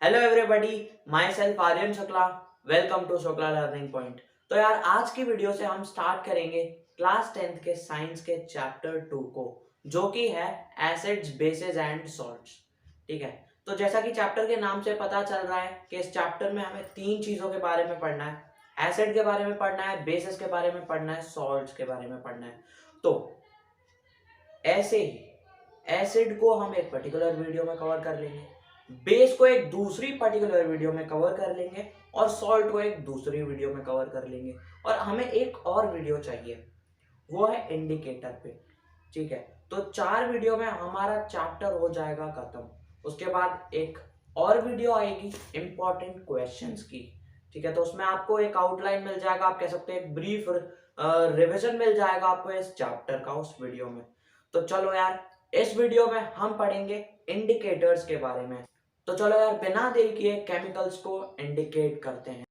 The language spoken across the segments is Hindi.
Hello everybody, my self Aryan Shukla. Welcome to Shukla learning point. तो यार आज की वीडियो से हम स्टार्ट करेंगे क्लास 10th के साइंस के चैप्टर 2 को, जो कि है एसिड्स बेसिस एंड सॉल्ट्स। ठीक है, तो जैसा कि चैप्टर के नाम से पता चल रहा है कि इस चैप्टर में हमें तीन चीजों के बारे में पढ़ना है। एसिड के बारे में पढ़ना है, बेसिस के बारे में पढ़ना है, सॉल्ट्स के बारे में पढ़ना है। तो ऐसे ही एसिड को हम एक पर्टिकुलर वीडियो में कवर कर लेंगे, बेस को एक दूसरी पर्टिकुलर वीडियो में कवर कर लेंगे और सॉल्ट को एक दूसरी वीडियो में कवर कर लेंगे। और हमें एक और वीडियो चाहिए, वो है इंडिकेटर पे। ठीक है, तो 4 वीडियो में हमारा चैप्टर हो जाएगा खत्म। उसके बाद एक और वीडियो आएगी इंपॉर्टेंट क्वेश्चंस की। ठीक है, तो उसमें आपको एक आउटलाइन मिल जाएगा, आप कह सकते हैं एक ब्रीफ रिवीजन मिल जाएगा आपको इस चैप्टर का उस वीडियो में। तो चलो यार, इस वीडियो में हम पढ़ेंगे इंडिकेटर्स के बारे में। तो चलो यार, बिना देरी किए केमिकल्स को इंडिकेट करते हैं।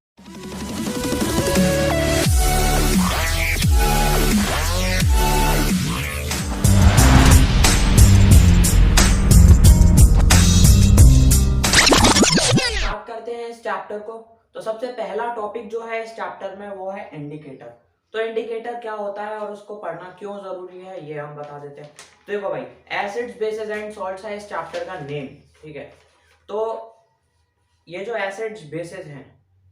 स्टार्ट करते हैं इस चैप्टर को। तो सबसे पहला टॉपिक जो है इस चैप्टर में वो है इंडिकेटर। तो इंडिकेटर क्या होता है और उसको पढ़ना क्यों जरूरी है ये हम बता देते हैं। तो देखो भाई, एसिड्स बेसिस एंड सॉल्ट्स है इस चैप्टर का नेम। ठीक है, तो ये जो एसिड्स बेसिस हैं,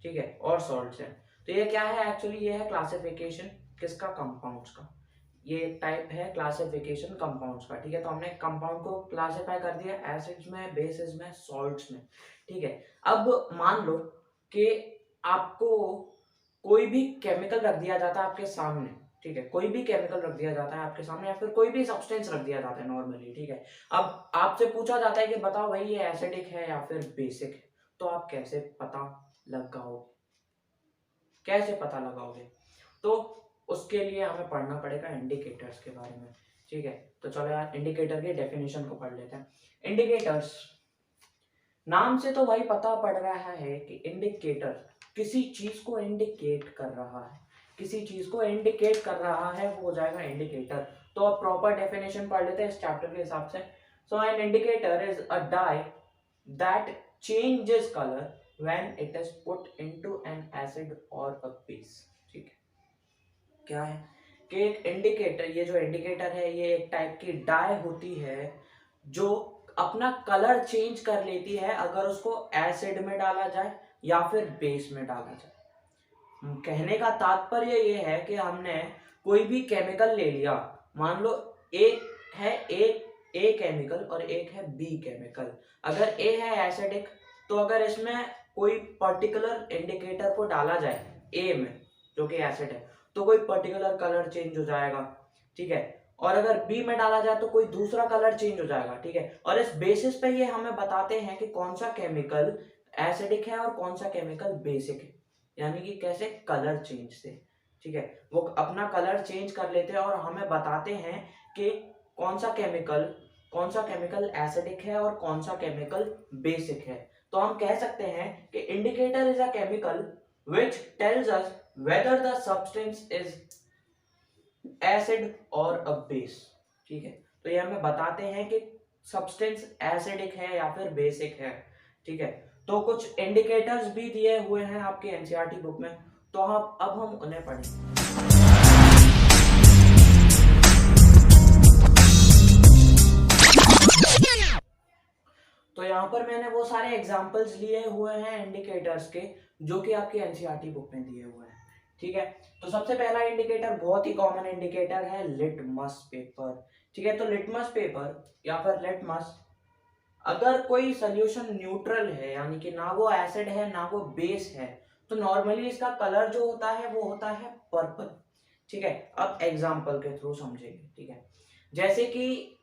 ठीक है, और सॉल्ट्स हैं, तो ये क्या है एक्चुअली? ये है क्लासिफिकेशन किसका? कंपाउंड्स का। ये एक टाइप है क्लासिफिकेशन कंपाउंड्स का। ठीक है, तो हमने कंपाउंड को क्लासिफाई कर दिया एसिड्स में, बेसिस में, सॉल्ट्स में। ठीक है, अब मान लो कि आपको कोई भी केमिकल रख दिया जाता है आपके सामने। ठीक है, कोई भी केमिकल रख दिया जाता है आपके सामने, या फिर कोई भी सब्सटेंस रख दिया जाता है नॉर्मली। ठीक है, अब आपसे पूछा जाता है कि बताओ भाई ये एसिडिक है या फिर बेसिक है, तो आप कैसे पता लगाओगे? कैसे पता लगाओगे? तो उसके लिए हमें पढ़ना पड़ेगा इंडिकेटर्स के बारे में। ठीक है, तो चलो यार इंडिकेटर की डेफिनेशन को पढ़ लेते हैं। इंडिकेटर्स, नाम से तो भाई पता पड़ रहा है कि इंडिकेटर किसी चीज को इंडिकेट कर रहा है। किसी चीज को इंडिकेट कर रहा है वो हो जाएगा इंडिकेटर। तो अब प्रॉपर डेफिनेशन पढ़ लेते हैं इस चैप्टर के हिसाब से। So an indicator is a dye that changes color when it is put into an acid or a base। ठीक है, क्या है कि एक इंडिकेटर, ये जो इंडिकेटर है ये एक टाइप की डाई होती है जो अपना कलर चेंज कर लेती है अगर उसको एसिड में डाला जाए या फिर बेस में डाला जाए। कहने का तात्पर्य ये है कि हमने कोई भी केमिकल ले लिया, मान लो एक है ए केमिकल और एक है बी केमिकल। अगर ए है एसिडिक, तो अगर इसमें कोई पर्टिकुलर इंडिकेटर को डाला जाए ए में जो कि एसिड है, तो कोई पर्टिकुलर कलर चेंज हो जाएगा। ठीक है, और अगर बी में डाला जाए तो कोई दूसरा कलर चेंज हो जाएगा। ठीक है, और इस बेसिस पे ये हमें बताते हैं कि कौन सा केमिकल एसिडिक है और कौन सा केमिकल बेसिक है, यानी कि कैसे? कलर चेंज से। ठीक है, वो अपना कलर चेंज कर लेते हैं और हमें बताते हैं कि कौन सा केमिकल एसिडिक है और कौन सा केमिकल बेसिक है। तो हम कह सकते हैं कि indicator is a chemical which tells us whether the substance is acid or a base। ठीक है, तो ये हमें बताते हैं कि सब्सटेंस एसिडिक है या फिर बेसिक है। ठीक है, तो कुछ इंडिकेटर्स भी दिए हुए हैं आपके एनसीईआरटी बुक में, तो अब हम उन्हें पढ़ें। तो यहाँ पर मैंने वो सारे एग्जाम्पल्स लिए हुए हैं इंडिकेटर्स के जो कि आपके एनसीईआरटी बुक में दिए हुए हैं। ठीक है, तो सबसे पहला इंडिकेटर बहुत ही कॉमन इंडिकेटर है लिटमस पेपर। ठीक है, तो लिटमस पेपर या फिर लिटमस, अगर कोई सोल्यूशन न्यूट्रल है यानी कि ना वो एसिड है ना वो बेस है, तो नॉर्मली इसका कलर जो होता है वो होता है पर्पल। ठीक है, अब एग्जांपल के थ्रू समझेंगे। ठीक है, जैसे कि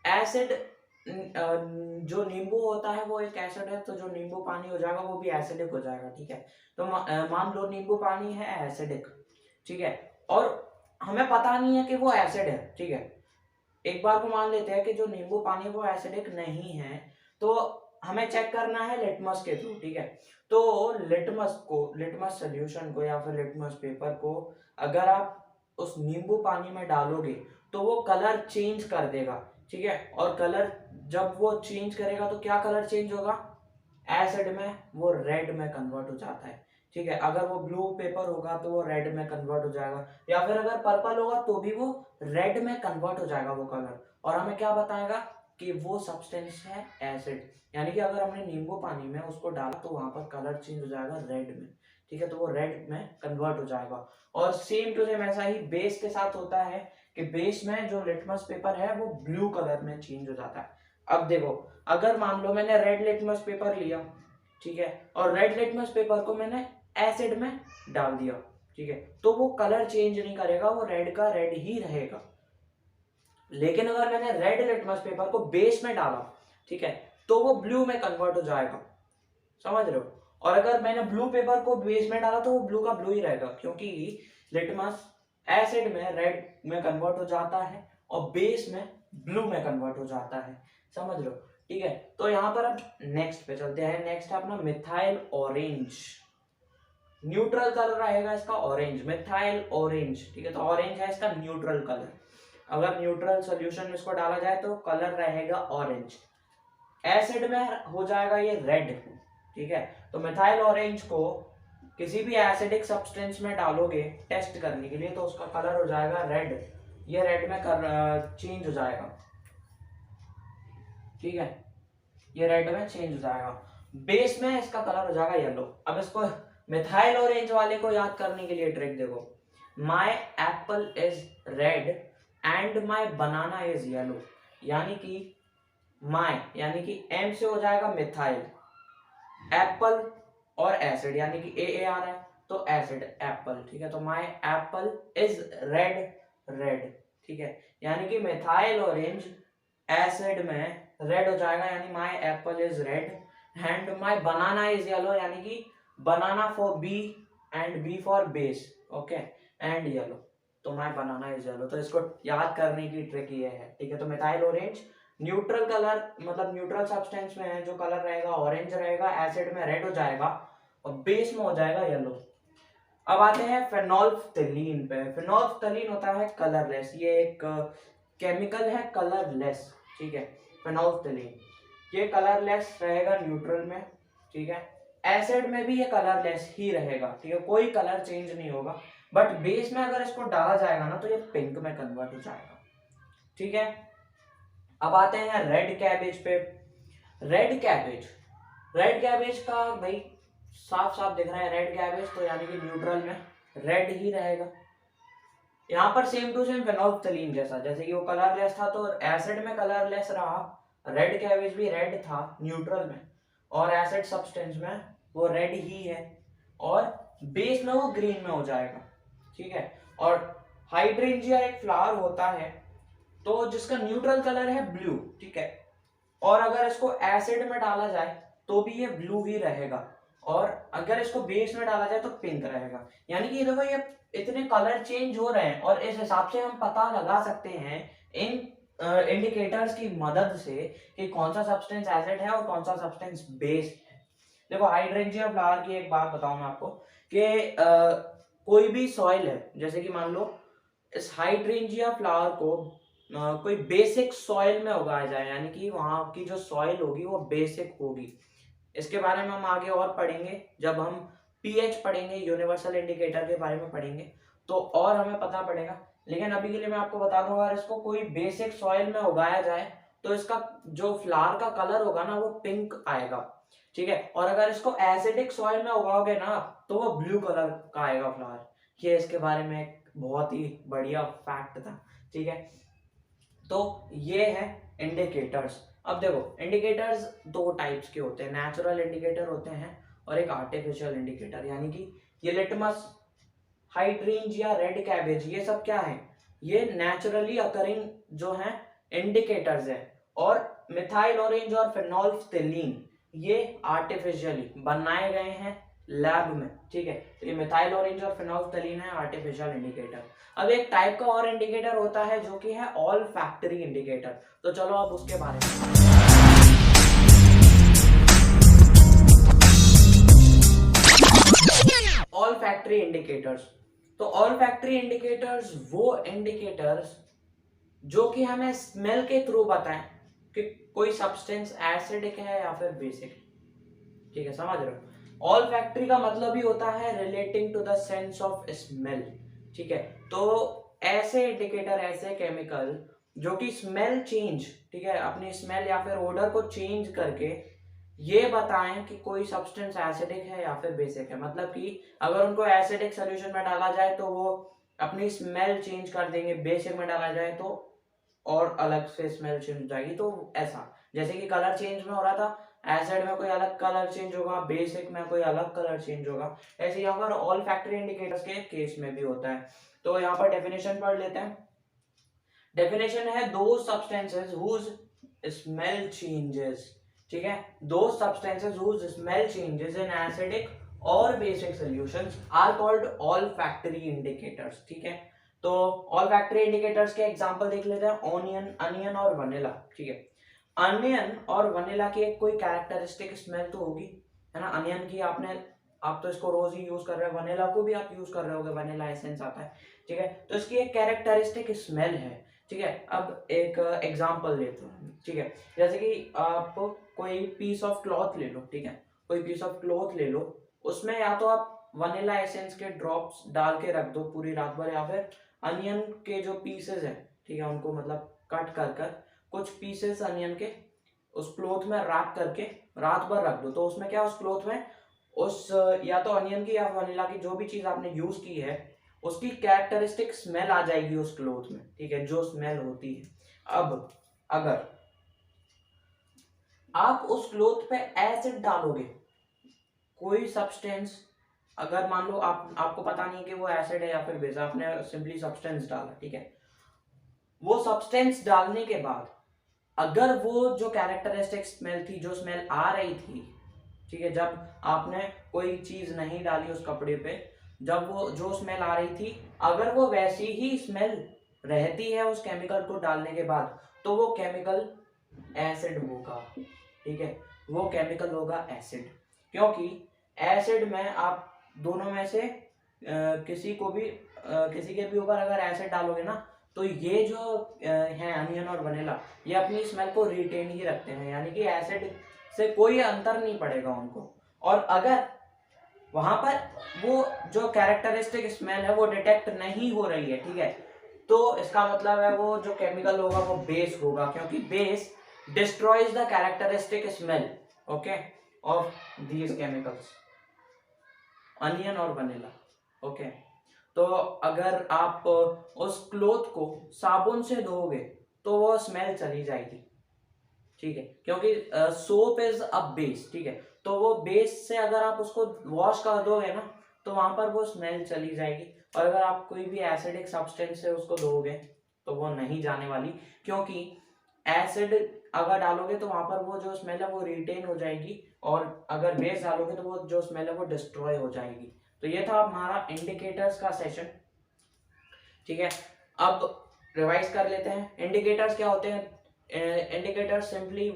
एसिड, जो नींबू होता है वो एक एसिड है, तो जो नींबू पानी हो जाएगा वो भी एसिडिक हो जाएगा। ठीक है, तो मान लो नींबू पानी है एसिडिक। ठीक है, और हमें पता नहीं है कि वो एसिड है। ठीक है, एक बार को मान लेते हैं कि जो नींबू पानी वो एसिडिक नहीं है, तो हमें चेक करना है लिटमस के थ्रू। ठीक है, तो लिटमस सोल्यूशन को या फिर लिटमस पेपर को अगर आप उस नींबू पानी में डालोगे तो वो कलर चेंज कर देगा। ठीक है, और कलर जब वो चेंज करेगा तो क्या कलर चेंज होगा? एसिड में वो रेड में कन्वर्ट हो जाता है। ठीक है, अगर वो ब्लू पेपर होगा तो वो रेड में कन्वर्ट हो जाएगा, या फिर अगर पर्पल होगा तो भी वो रेड में कन्वर्ट हो जाएगा वो कलर। और हमें क्या बताएगा कि वो सब्सटेंस है एसिड, यानी कि अगर हमने नींबू पानी में उसको डाला तो वहां पर कलर चेंज हो जाएगा रेड में। ठीक है, तो वो रेड में कन्वर्ट हो जाएगा। और सेम टू सेम ऐसा ही बेस के साथ होता है कि बेस में जो लिटमस पेपर है वो ब्लू कलर में चेंज हो जाता है। अब देखो, अगर मान लो मैंने रेड लिटमस पेपर लिया, ठीक है, और रेड लिटमस पेपर को मैंने एसिड में डाल दिया, ठीक है, तो वो कलर चेंज नहीं करेगा, वो रेड का रेड ही रहेगा। लेकिन अगर मैंने रेड लिटमस पेपर को बेस में डाला, ठीक है, तो वो ब्लू में कन्वर्ट हो जाएगा, समझ रहे हो। और अगर मैंने ब्लू पेपर को बेस में डाला तो वो ब्लू का ब्लू ही रहेगा, क्योंकि लिटमस एसिड में रेड में कन्वर्ट हो जाता है और बेस में ब्लू में कन्वर्ट हो जाता है, समझ लो। ठीक है, तो यहाँ पर अब नेक्स्ट पे चलते हैं। नेक्स्ट है अपना मिथाइल ऑरेंज। न्यूट्रल कलर रहेगा इसका ऑरेंज, मिथाइल ऑरेंज। ठीक है, तो ऑरेंज है इसका न्यूट्रल कलर। अगर न्यूट्रल सोल्यूशन में इसको डाला जाए तो कलर रहेगा ऑरेंज, एसिड में हो जाएगा ये रेड। ठीक है, तो मिथाइल ऑरेंज को किसी भी एसिडिक सब्सटेंस में डालोगे टेस्ट करने के लिए तो उसका कलर हो जाएगा रेड, ये रेड में चेंज हो जाएगा। ठीक है, ये रेड में चेंज हो जाएगा। बेस में इसका कलर हो जाएगा येलो। अब इसको मिथाइल ऑरेंज वाले को याद करने के लिए ट्रिक देखो, माई apple is red and my banana is yellow, यानी कि माई यानी कि एम से हो जाएगा मिथाइल, एप्पल और एसिड यानी कि ए आ रहा है तो एसिड एप्पल। ठीक है, तो my apple is red red. ठीक है, यानी कि मिथाइल ऑरेंज एसिड में रेड हो जाएगा, यानी my apple is red and my banana is yellow, यानी कि banana for B and B for base, okay, and yellow, तो माई बनाना इज येलो। तो इसको याद करने की ट्रिक ये है। ठीक है, तो मिथाइल ऑरेंज न्यूट्रल कलर, मतलब न्यूट्रल सब्सटेंस में है जो कलर रहेगा ऑरेंज रहेगा, एसिड में रेड हो जाएगा और बेस में हो जाएगा येलो। अब आते हैं फेनोल्फ्थलीन पे। फेनोल्फ्थलीन होता है कलरलेस, ये एक केमिकल है कलरलेस। ठीक है, फेनोल्फ्थलीन ये कलरलेस रहेगा न्यूट्रल में। ठीक है, एसिड में भी ये कलरलेस ही रहेगा। ठीक है, कोई कलर चेंज नहीं होगा, बट बेस में अगर इसको डाला जाएगा ना तो ये पिंक में कन्वर्ट हो जाएगा। ठीक है, अब आते हैं रेड कैबेज पे। रेड कैबेज का भाई साफ साफ दिख रहा है रेड कैबेज, तो यानी कि न्यूट्रल में रेड ही रहेगा। यहाँ पर सेम टू सेम फेनोल्फ्थलीन जैसा, जैसे कि वो कलरलेस था तो एसिड में कलरलेस रहा, रेड कैबेज भी रेड था न्यूट्रल में, और एसिड सब्सटेंस में वो रेड ही है, और बेस में वो ग्रीन में हो जाएगा। ठीक है, और हाइड्रेंजिया एक फ्लावर होता है तो जिसका न्यूट्रल कलर है ब्लू। ठीक है, और अगर इसको एसिड में डाला जाए तो भी ये ब्लू ही रहेगा, और अगर इसको बेस में डाला जाए तो पिंक रहेगा। यानी कि देखो ये इतने कलर चेंज हो रहे हैं, और इस हिसाब से हम पता लगा सकते हैं इन इंडिकेटर्स की मदद से कि कौन सा सब्सटेंस एसिड है और कौन सा सब्सटेंस बेस है। देखो हाइड्रेंजिया फ्लावर की एक बात बताऊं मैं आपको कि कोई भी सॉइल है, जैसे कि मान लो इस हाइड्रेंजिया फ्लावर को कोई बेसिक सॉइल में उगाया जाए, यानी कि वहां की जो सॉइल होगी वो बेसिक होगी। इसके बारे में हम आगे और पढ़ेंगे जब हम पीएच पढ़ेंगे, यूनिवर्सल इंडिकेटर के बारे में पढ़ेंगे, तो और हमें पता पड़ेगा। लेकिन अभी के लिए मैं आपको बता दूं, अगर इसको कोई बेसिक सॉइल में उगाया जाए तो इसका जो फ्लावर का कलर होगा ना वो पिंक आएगा। ठीक है, और अगर इसको एसिडिक सॉइल में उगाओगे ना तो वो ब्लू कलर का आएगा फ्लावर। ये इसके बारे में एक बहुत ही बढ़िया फैक्ट था। ठीक है, तो ये है इंडिकेटर्स। अब देखो इंडिकेटर्स दो टाइप्स के होते हैं, नेचुरल इंडिकेटर होते हैं और एक आर्टिफिशियल इंडिकेटर। यानी कि ये लिटमस, हाइड्रेंजिया, रेड कैबेज, ये सब क्या है, ये नेचुरली अकरिंग जो है इंडिकेटर्स है, और मिथाइल ऑरेंज और फेनोल्फ्थलीन ये आर्टिफिशियली बनाए गए हैं लैब में। ठीक है, तो ये मिथाइल ऑरेंज और फेनोल्फ्थलीन है आर्टिफिशियल इंडिकेटर। अब एक टाइप का और इंडिकेटर होता है जो कि है ऑल फैक्ट्री इंडिकेटर, तो चलो अब उसके बारे में। ऑल फैक्ट्री इंडिकेटर्स, तो ऑल फैक्ट्री इंडिकेटर्स वो इंडिकेटर्स जो कि हमें स्मेल के थ्रू बताएं कि कोई सब्सटेंस एसिडिक है या फिर बेसिक। ठीक है, समझ रहे हो। ऑल फैक्ट्री का मतलब ही होता है relating to the sense of smell. ठीक है, तो ऐसे इंडिकेटर, ऐसे केमिकल जो कि स्मेल चेंज, ठीक है, अपनी स्मेल या फिर ओडर को चेंज करके ये बताएं कि कोई सब्सटेंस एसिडिक है या फिर बेसिक है। मतलब कि अगर उनको एसिडिक सोल्यूशन में डाला जाए तो वो अपनी स्मेल चेंज कर देंगे, बेसिक में डाला जाए तो और अलग से स्मेल चेंज हो जाएगी। तो ऐसा, जैसे कि कलर चेंज में हो रहा था, एसिड में कोई अलग कलर चेंज होगा, बेसिक में कोई अलग कलर चेंज होगा। ऐसे यहाँ पर ऑल फैक्ट्री इंडिकेटर्स के केस में भी होता है। तो यहाँ पर डेफिनेशन पढ़ लेते हैं। डेफिनेशन है दो सब्सटेंसेस हुज स्मेल चेंजेस, ठीक है, दो substances whose smell changes in acidic और basic solutions are called olfactory indicators. ठीक है, तो ऑल फैक्ट्री इंडिकेटर्स के एग्जांपल देख लेते हैं। ऑनियन, अनियन और वनीला। ठीक है, अनियन और वनीला की एक कोई कैरेक्टरिस्टिक स्मेल तो होगी, है ना। अनियन की आप तो इसको रोज ही यूज कर रहे हो, वनीला को भी आप यूज कर रहे होगे, वनीला एसेंस आता है। ठीक है, तो इसकी एक कैरेक्टरिस्टिक स्मेल है। ठीक है, अब एक एग्जांपल लेते हैं। ठीक है, जैसे कि आप कोई पीस ऑफ क्लॉथ ले लो। ठीक है, कोई पीस ऑफ क्लॉथ ले लो, उसमें या तो आप वनीला एसेंस के ड्रॉप्स डाल के रख दो पूरी रात भर, या फिर अनियन के जो पीसेस है, ठीक है, उनको मतलब कट कर कर कुछ पीसेस अनियन के उस क्लॉथ में रैप करके रात भर रख दो। तो उसमें क्या, उस क्लॉथ में उस या तो अनियन की या वनीला की जो भी चीज आपने यूज की है उसकी कैरेक्टरिस्टिक स्मेल आ जाएगी उस क्लॉथ में। ठीक है, जो स्मेल होती है। अब अगर आप उस क्लॉथ पे एसिड डालोगे, कोई सब्सटेंस, अगर मान लो आपको पता नहीं कि वो एसिड है या फिर बेस, आपने सिंपली सब्सटेंस डाला। ठीक है, वो सब्सटेंस डालने के बाद अगर वो जो कैरेक्टरिस्टिक स्मेल थी, जो स्मेल आ रही थी, ठीक है, जब आपने कोई चीज नहीं डाली उस कपड़े पे, जब वो जो स्मेल आ रही थी, अगर वो वैसी ही स्मेल रहती है उस केमिकल को डालने के बाद, तो वो केमिकल एसिड होगा। ठीक है, वो केमिकल होगा एसिड, क्योंकि एसिड में आप दोनों में से किसी के भी ऊपर अगर एसिड डालोगे ना, तो ये जो है अनियन और वनीला, ये अपनी स्मेल को रिटेन ही रखते हैं, यानी कि एसिड से कोई अंतर नहीं पड़ेगा उनको। और अगर वहां पर वो जो कैरेक्टरिस्टिक स्मेल है वो डिटेक्ट नहीं हो रही है, ठीक है, तो इसका मतलब है वो जो केमिकल होगा वो बेस होगा, क्योंकि base destroys the characteristic smell, okay, of these chemicals, onion और वनीला। ओके, तो अगर आप उस क्लोथ को साबुन से धोओगे तो वो स्मेल चली जाएगी। ठीक है, क्योंकि सोप इज अ बेस। ठीक है, तो वो बेस से अगर आप उसको वॉश कर दोगे ना, तो वहां पर वो स्मेल चली जाएगी। और अगर आप कोई भी एसिडिक सब्सटेंस से उसको धोओगे तो वो नहीं जाने वाली, क्योंकि एसिड अगर डालोगे तो वहां पर वो जो स्मेल है वो रिटेन हो जाएगी, और अगर बेस डालोगे तो वो जो स्मेल है वो डिस्ट्रॉय हो जाएगी। तो ये था हमारा इंडिकेटर्स का सेशन। ठीक है, अब रिवाइज कर लेते हैं। इंडिकेटर्स क्या होते हैं? इंडिकेटर्स सिंपली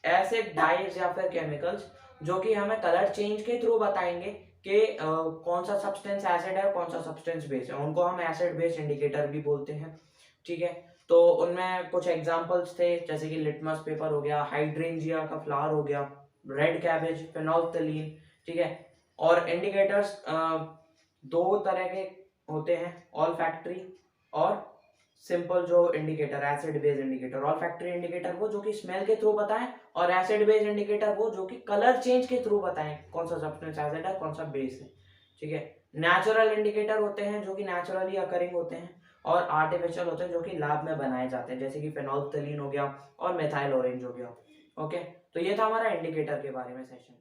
ऐसे डाइज या फिर केमिकल्स जो कि हमें कलर चेंज के थ्रू बताएंगे कि कौन सा सब्सटेंस एसिड है, कौन सा सब्सटेंस बेस है, उनको हम एसिड बेस इंडिकेटर भी बोलते हैं। ठीक है, तो उनमें कुछ एग्जांपल्स थे, जैसे कि लिटमस पेपर हो गया, हाइड्रेंजिया का फ्लावर हो गया, रेड कैबेज, फेनोल्फ्थालीन। ठीक है, और इंडिकेटर्स दो तरह के होते हैं, ऑल फैक्ट्री और सिंपल जो indicator, acid base indicator. All factory indicator वो जो कि स्मेल के थ्रू बताएं, और एसिड बेस इंडिकेटर वो जो कि कलर चेंज के थ्रू बताएं कौन सा सब्सटेंस एसिड है, कौन सा बेस है। ठीक है, नेचुरल इंडिकेटर होते हैं जो कि नेचुरली अकरिंग होते हैं, और आर्टिफिशियल होते हैं जो कि लैब में बनाए जाते हैं, जैसे कि फेनोल्फ्थालीन हो गया और मेथाइल ऑरेंज हो गया। ओके, तो ये था हमारा इंडिकेटर के बारे में सेशन।